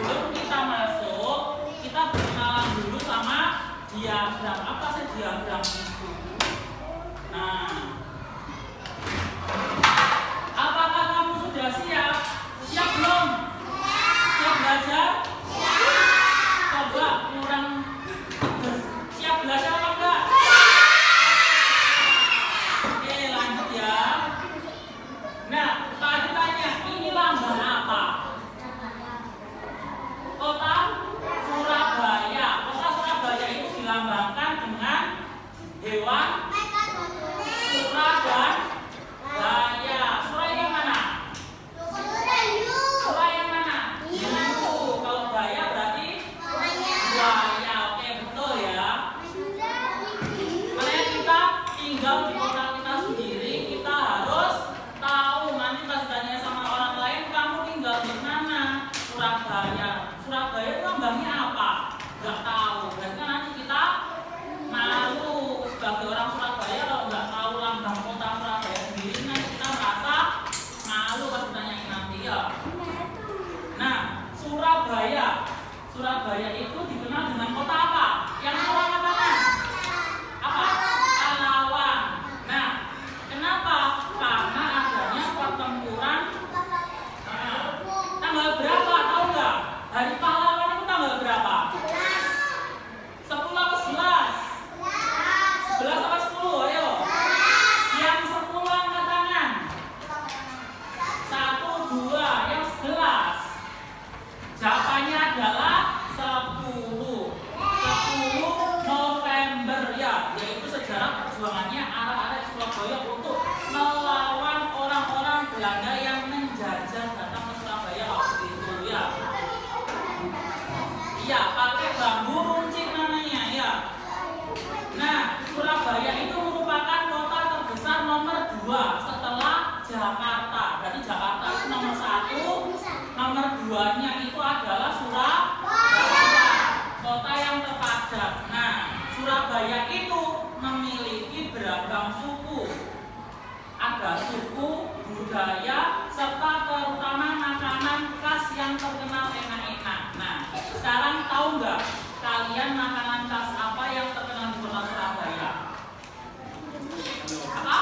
sebelum kita masuk, kita berkenalan dulu sama diagram. Apa sih diagram itu? Nah, apakah kamu sudah siap? Siap belum? Siap belajar? Coba kurang siap belajar apa enggak? Oke, lanjut ya. Nah, tadi tanya, ini lambang apa? Kota Surabaya. Kota Surabaya itu dilambangkan dengan hewan Sura dan Baya. Sura yang mana? Sura yang mana? Itu. Kalau Baya berarti buaya. Oke, betul ya. Makanya kita tinggal di kota kita sendiri, kita harus tahu. Nanti pas tanya sama orang lain, kamu tinggal di mana? Surabaya. Surabaya itu lambangnya apa? Gak tahu. Berarti kan nanti kita malu sebagai orang Surabaya kalau nggak tahu lambang kota Surabaya sendiri, nanti kita merasa malu pas ditanyain nanti ya. Nah, Surabaya itu dikenal dengan kota apa? Yang orang katakan apa? Pahlawan. Nah, kenapa? Karena adanya pertempuran. Tanggal berapa? Tahu nggak? Hari Pahlawan itu tanggal berapa? 10 atau 11? 11 apa 10? Ayo. Yang 10 angkat tangan. 1, 2. Yang 11. Jawabannya adalah 10 November ya. Yaitu sejarah perjuangannya arek-arek Surabaya untuk melawan orang-orang Belanda yang menjajah datang ke Surabaya waktu itu ya. Iya, pakai bambu runcing namanya ya. Nah, Surabaya itu merupakan kota terbesar nomor 2 setelah Jakarta. Berarti Jakarta itu nomor 1, nomor 2-nya itu adalah Surabaya, kota yang terpadat. Nah, Surabaya itu memiliki beragam suku. Ada suku, budaya, serta terutama makanan khas yang terkenal enak-enak. Nah, sekarang tahu nggak kalian makanan khas apa yang terkenal di kota Surabaya? Apa?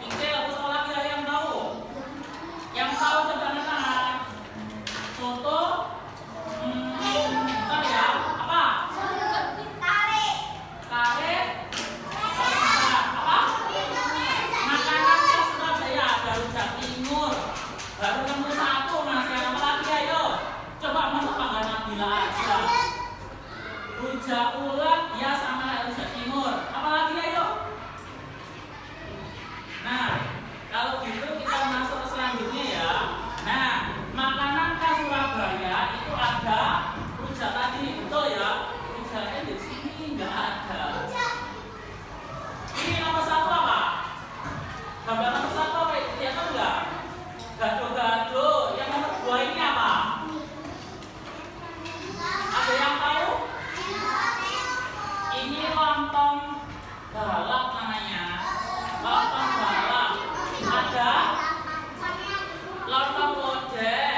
Oke, aku sekolah lagi yang tahu. Yang tahu coba angkat tangan. Soto. Bentar ya. Apa? Kare. Apa? Makanan khas Surabaya ada rujak timur. Baru nemu satu, masih ada apa lagi ayo? Coba masuk panggilan Nabila aja. Rujak ulek ya sama rujak timur. Apa lagi ayo? Nah, kalau gitu kita masuk ke selanjutnya ya. Nah, makanan khas Surabaya itu ada rujak tadi, betul ya? Rujaknya di sini nggak ada. Ini nomor 1 apa? Gambar nomor 1 apa? Kelihatan nggak? Gado-gado. Yang nomor 2 ini apa? Ada yang tahu? Ini lontong balap namanya. Lontong balap. Ada lontong lodeh.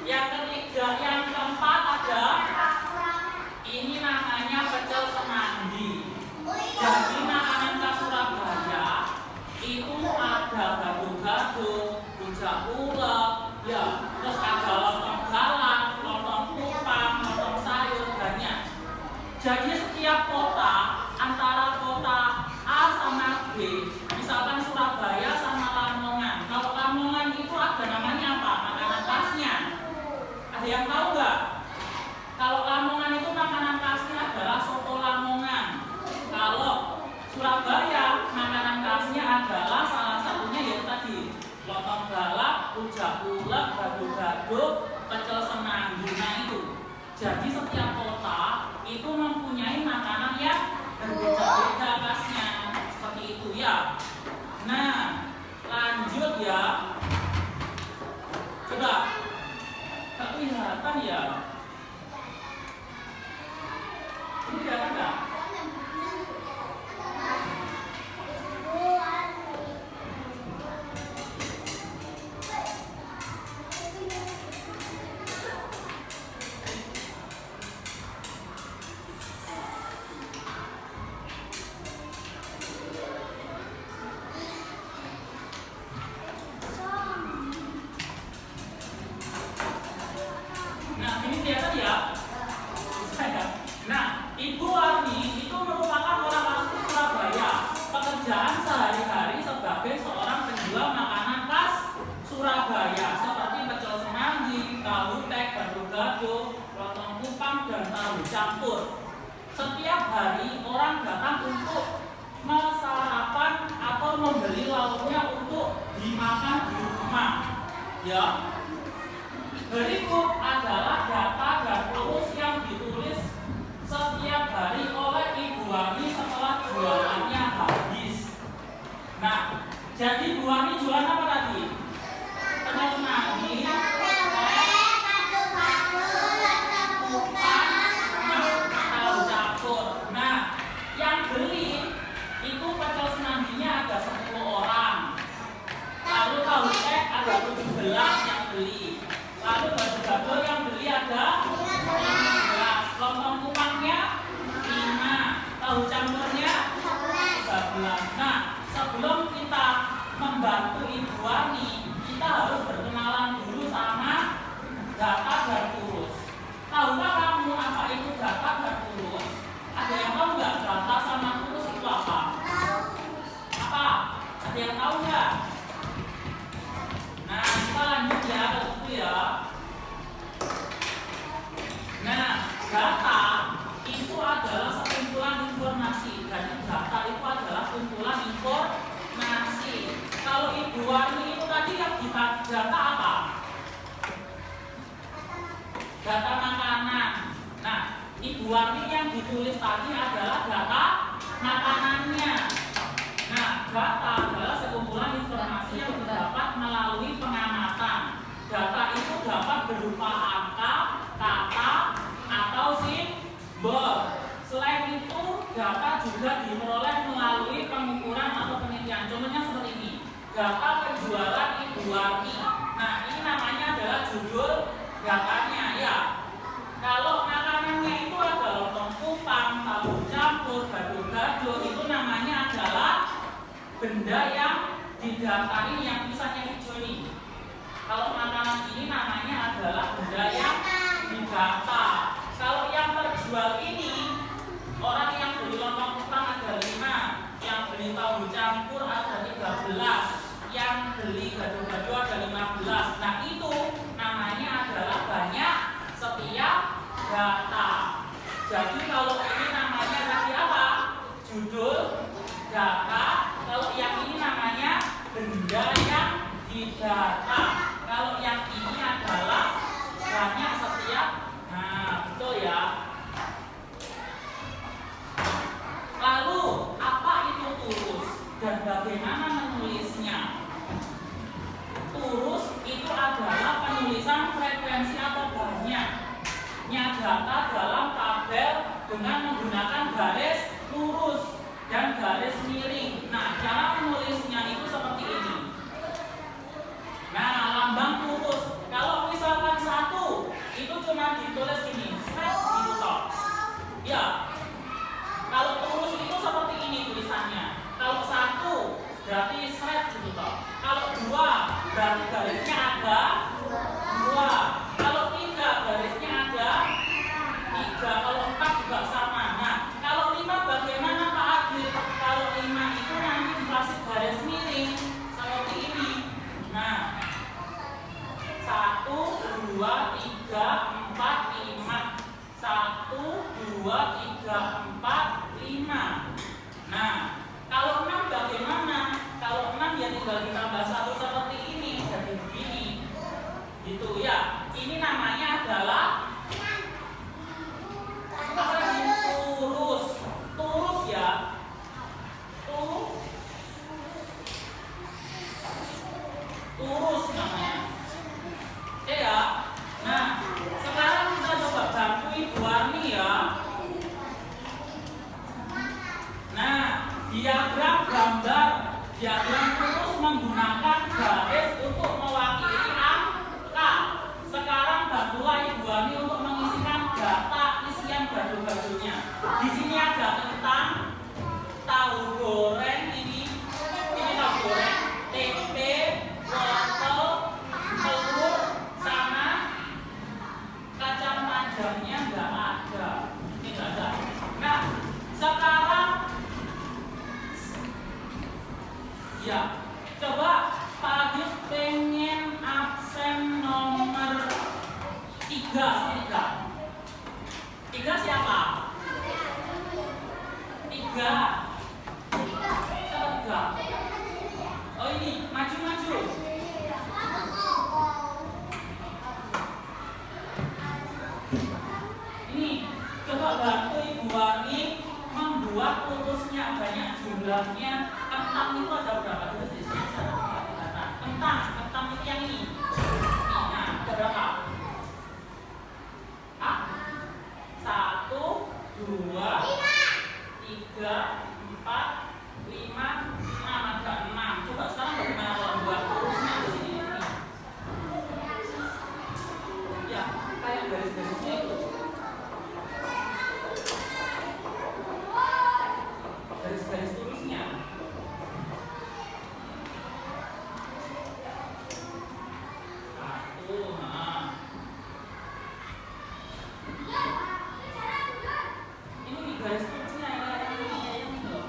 Yang ketiga, yang keempat ada ini namanya pecel semanggi. Jadi makanan khas Surabaya itu ada gado-gado, rujak ulek, ya, terus ada lontong balap, lontong kupang, lontong sayur, banyak. Jadi setiap kota antara kota A sama B, misalkan Surabaya sama Lamongan. Kalau Lamongan itu ada namanya apa? Makanan khasnya. Ada yang tahu nggak? Kalau Lamongan itu makanan khasnya adalah soto Lamongan. Kalau Surabaya makanan khasnya adalah salah satunya yaitu tadi lontong balap, rujak ulek, gado-gado, pecel semanggi. Nah itu. Jadi setiap kota itu mempunyai makanan yang berbeda-beda khasnya. Seperti itu ya. Nah, lanjut ya. Coba. Gak kelihatan ya. Ini kelihatan nggak? segini kelihatan ya? Bisa ya? Nah, Ibu Warni itu merupakan orang asli Surabaya. Pekerjaan sehari-hari sebagai seorang penjual makanan khas Surabaya seperti pecel semanggi, tahu tek, gado-gado, lontong kupang, dan tahu campur. Setiap hari orang datang untuk sarapan atau membeli lauknya untuk dimakan di rumah. Ya. Berikut adalah data dan urus yang ditulis setiap hari oleh Ibu Wani setelah jualannya habis. Nah, jadi Ibu Wani jualan apa tadi? Pecel semanggi, tahu campur. Nah, yang beli itu pecel semangginya ada 10 orang. Lalu tahu tek ada 17 yang beli. Lalu gado-gado yang beli ada 15. Lontong kupangnya 5. Tahu campurnya 13. Nah, sebelum kita membantu Ibu Wani, kita harus berkenalan dulu sama data dan urus. Tahukah kamu apa itu data dan urus? Ada yang tahu nggak data sama urus itu apa? Apa? Ada yang tahu nggak? Nah, kita lanjut ya ke buku ya. Nah, data itu adalah sekumpulan informasi. Jadi data itu adalah kumpulan informasi. Kalau Ibu Wani itu tadi yang kita data apa? Data makanan. Nah, Ibu Wani yang ditulis tadi adalah data makanannya. Nah, data adalah sekumpulan informasi yang didapat melalui pengamatan. Data itu dapat berupa angka, kata, atau simbol. Selain itu, data juga diperoleh melalui pengukuran atau penelitian. Contohnya seperti ini. Data penjualan Ibu Wani. Nah, ini namanya adalah judul datanya ya. Kalau makanannya itu ada lontong kupang, tahu campur, gado-gado, itu namanya adalah benda yang didaftar ini yang tulisannya hijau ini. Kalau makanan ini namanya adalah benda yang didaftar. Kalau yang terjual ini, orang yang beli lontong kupang ada 5, yang beli tahu campur ada 13, yang beli gado-gado ada 15. Nah, itu namanya adalah banyak setiap data. Jadi kalau ini namanya tadi apa? Judul data. Kalau yang ini namanya benda yang didata. Kalau yang ini adalah banyak setiap. Nah, betul ya. Lalu apa itu turus dan bagaimana menulisnya? Turus itu adalah penulisan frekuensi atau banyaknya data dalam tabel dengan menggunakan garis lurus dan garis miring. Nah, cara menulisnya itu seperti ini. Nah, lambang turus. Kalau misalkan 1 itu cuma ditulis ini, gitu toh. Ya. Kalau turus itu seperti ini tulisannya. Kalau 1 berarti seret gitu toh. Kalau 2 berarti garisnya ada 2. Kalau 3 garisnya ada 3. Kalau 4 juga sama. Nah, kalau 5 bagaimana Pak Adil? Kalau 5 itu nanti dikasih garis miring seperti ini. Nah, 1, 2, 3, 4, 5. 1, 2, 3, 4, 5. Nah, kalau 6 bagaimana? Kalau 6 ya tinggal ditambah 1 seperti ini, jadi begini. Gitu ya. Ini namanya adalah turus. Turus ya. Turus namanya. Oke ya. Nah, sekarang kita coba bantu Ibu Warni ya. Nah, diagram gambar. Diagram turus menggunakan garis untuk mewakili angka. Sekarang bantulah Ibu Wani untuk mengisikan data isian gado-gadonya. Di sini ada kentang, tahu goreng ini tahu goreng, tempe, wortel, telur, sama kacang Tiga sama tiga. Tiga siapa? Tiga. Siapa tiga? Oh ini, maju. Ini, coba bantu Ibu Warni membuat urusnya banyak jumlahnya. Kentang itu ada berapa? Kentang itu yang ini. Nah, ada berapa? 1, 2, 3, 4, 5, 6, ada 6. Coba sekarang bagaimana kalau buat urusnya di sini? Ya, kayak garis-garisnya itu. Garis-garis lurusnya. Garis lurusnya yang itu.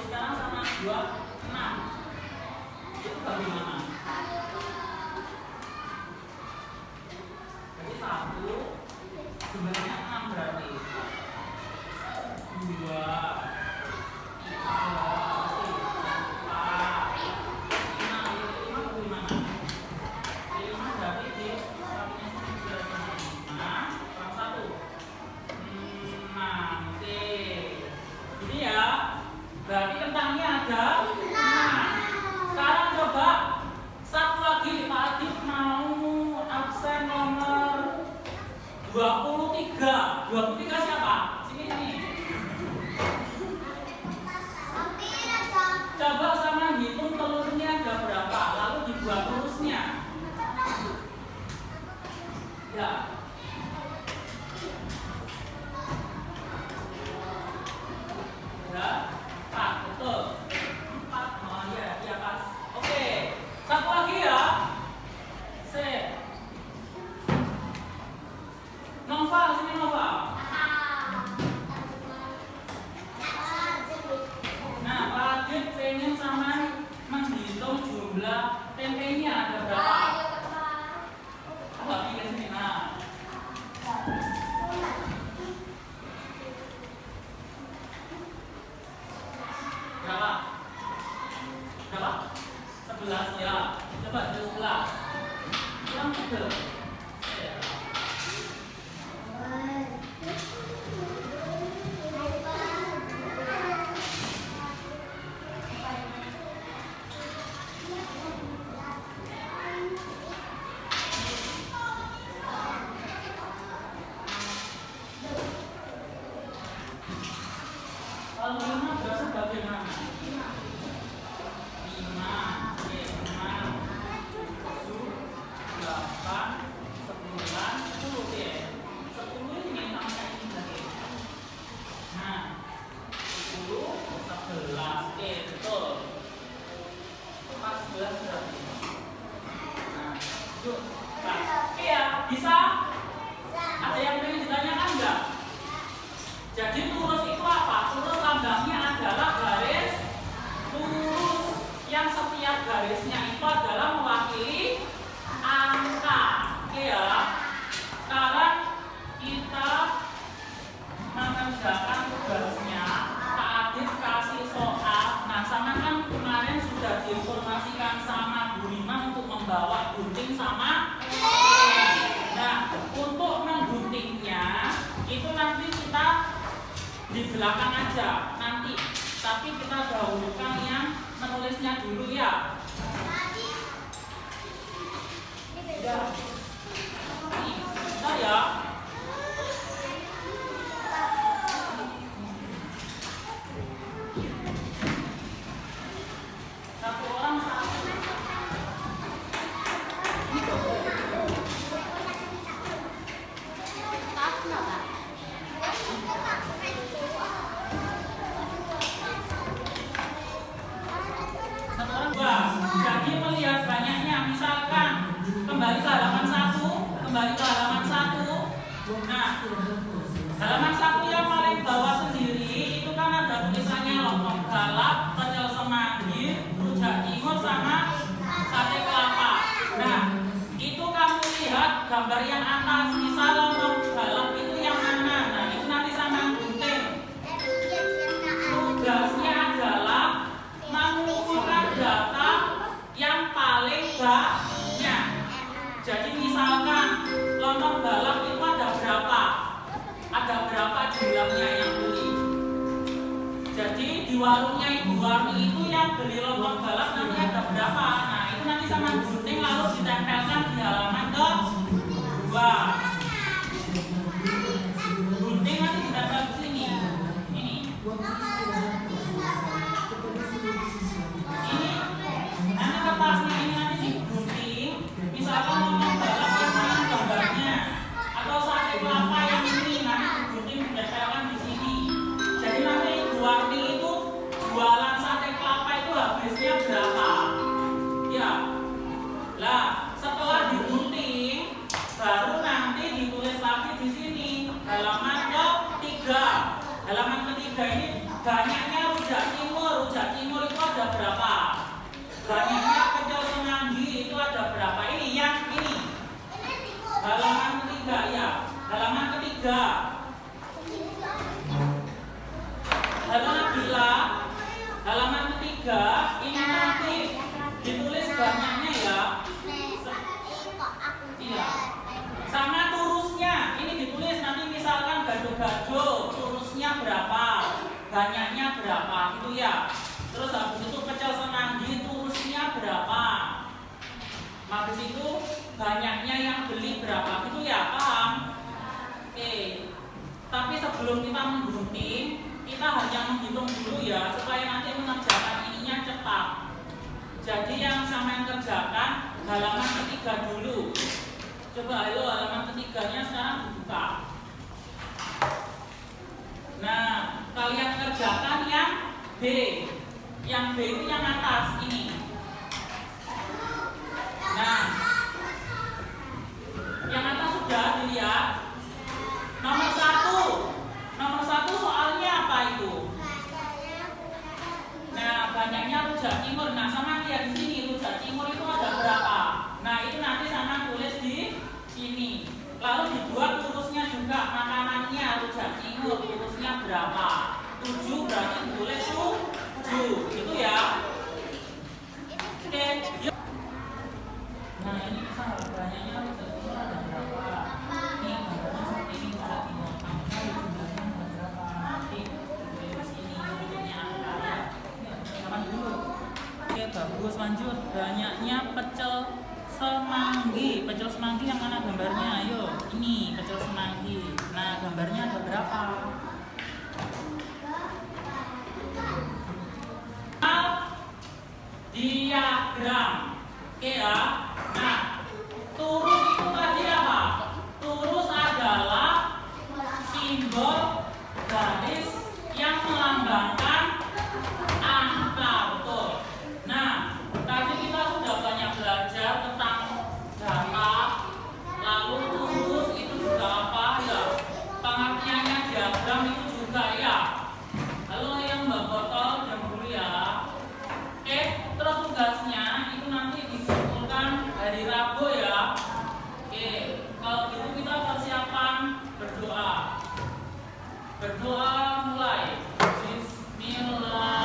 Sekarang sama 2, 6. Itu bagaimana? Jadi 1 jumlahnya 6 berarti 2, berarti kentangnya ada 6. Sekarang coba satu lagi Pak Adib mau absen nomor 23. 23 siapa? Sini. Coba sama hitung telurnya ada berapa, lalu dibuat lurusnya. Ya. Ya. 4, betul. 4, oh iya pas. Oke, satu lagi ya. Sip. Nova, sini Nova. Nah, Pak Adit pengen sama menghitung jumlah tempenya ada berapa? Coba pilih sini. Nah. Berapa? 11 ya. Coba 11. Yang betul. Kalau 5 berasa bagaimana? 5, 7, 8, 9, 10 ya. 10 ini sama kayak ini tadi. Nah, 10, 11, oke betul. 14 berarti. Nah, yuk, oke ya, bisa? Ada yang pengen ditanyakan enggak? Jadi lurus itu apa? Lurus lambangnya adalah garis lurus yang setiap garisnya itu adalah mewakili angka. Oke ya. Sekarang kita mengerjakan tugasnya. Pak Adit kasih soal. Nah, sama kan kemarin sudah diinformasikan sama Bu Rima untuk membawa gunting sama. Nah, untuk mengguntingnya itu nanti kita di belakang aja nanti, tapi kita dahulukan yang menulisnya dulu ya. Ya. Nih, bentar ya. Satu orang satu. Jadi melihat banyaknya, misalkan kembali ke halaman 1. Nah, halaman 1 yang paling bawah sendiri itu kan ada tulisannya lontong galap, pecel semanggi, rujak cingur sama sate kelapa. Nah, gambar yang atas, misal lontong balap itu yang mana? Nah itu nanti sama gunting. Tugasnya adalah mengumpulkan data yang paling banyak. Jadi misalkan lontong balap itu ada berapa? Ada berapa jumlahnya yang beli? Jadi di warungnya Ibu Warni itu yang beli lontong balap nanti ada berapa? Nah itu nanti sama gunting lalu ditempelkan di halaman kedua. Gunting nanti ditempel di sini. Ini. Nanti kertasnya ini nanti digunting. Misalkan lontong balap yang mana gambarnya, atau sate kelapa yang ini nanti digunting ditempelkan di sini. Jadi nanti Ibu Warni itu jualan sate kelapa itu habisnya berapa? Ya. Lah, setelah digunting baru nanti ditulis lagi di sini halaman ketiga. Halaman ketiga ini banyaknya rujak timur. Rujak timur itu ada berapa? Banyaknya pecel semanggi itu ada berapa? Ini yang ini. Halaman ketiga ya. Halaman ketiga. Halo Nabila. Halaman ketiga ini nanti ditulis banyaknya ya. Iya. Sama turusnya ini ditulis nanti misalkan gado-gado turusnya berapa, banyaknya berapa gitu ya. Terus habis itu pecel semanggi turusnya berapa, habis itu banyaknya yang beli berapa gitu ya, paham? Oke. Tapi sebelum kita menggunting kita hanya menghitung dulu ya supaya nanti mengerjakan ininya cepat. Jadi yang sama yang kerjakan halaman ketiga dulu. Coba ayo halaman ketiganya sekarang dibuka. Nah, kalian kerjakan yang B. Yang B itu yang atas ini. Nah, yang atas sudah dilihat. Nomor satu soalnya apa itu? Nah, banyaknya rujak timur. Nah, sama lihat di sini rujak timur itu ada berapa? Nah, itu nanti sama tulis di sini. Lalu dibuat turusnya juga makanannya rujak timur turusnya berapa? 7 berarti ditulis 7. Gitu ya. Oke. Yuk. Nah, ini misal banyaknya rujak timur ada berapa? Ini gambarnya seperti ini rujak timur. Bagus, lanjut. Banyaknya pecel semanggi. Pecel semanggi yang mana gambarnya? Ayo, ini pecel semanggi. Nah, gambarnya ada berapa? Diagram. Oke ya. Nah, turus itu tadi apa? Turus adalah simbol garis yang melambangkan angka, betul. Nah, tadi kita sudah banyak belajar tentang data, lalu turus itu juga apa ya? Pengertiannya diagram itu juga ya. Halo yang Mbak Botol jam dulu ya. Oke, terus tugasnya itu nanti dikumpulkan hari Rabu ya. Oke, kalau gitu kita persiapan berdoa. Berdoa mulai. Bismillah.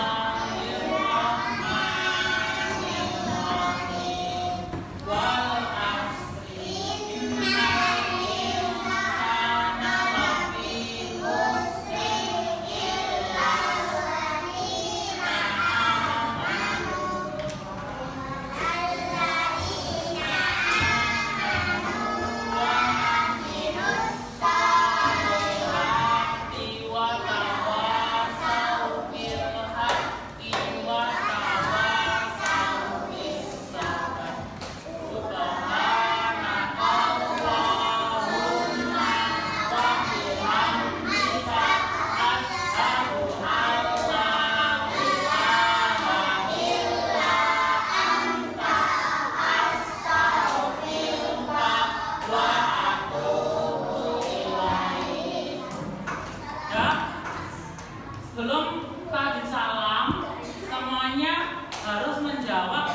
Sebelum tadi salam, semuanya harus menjawab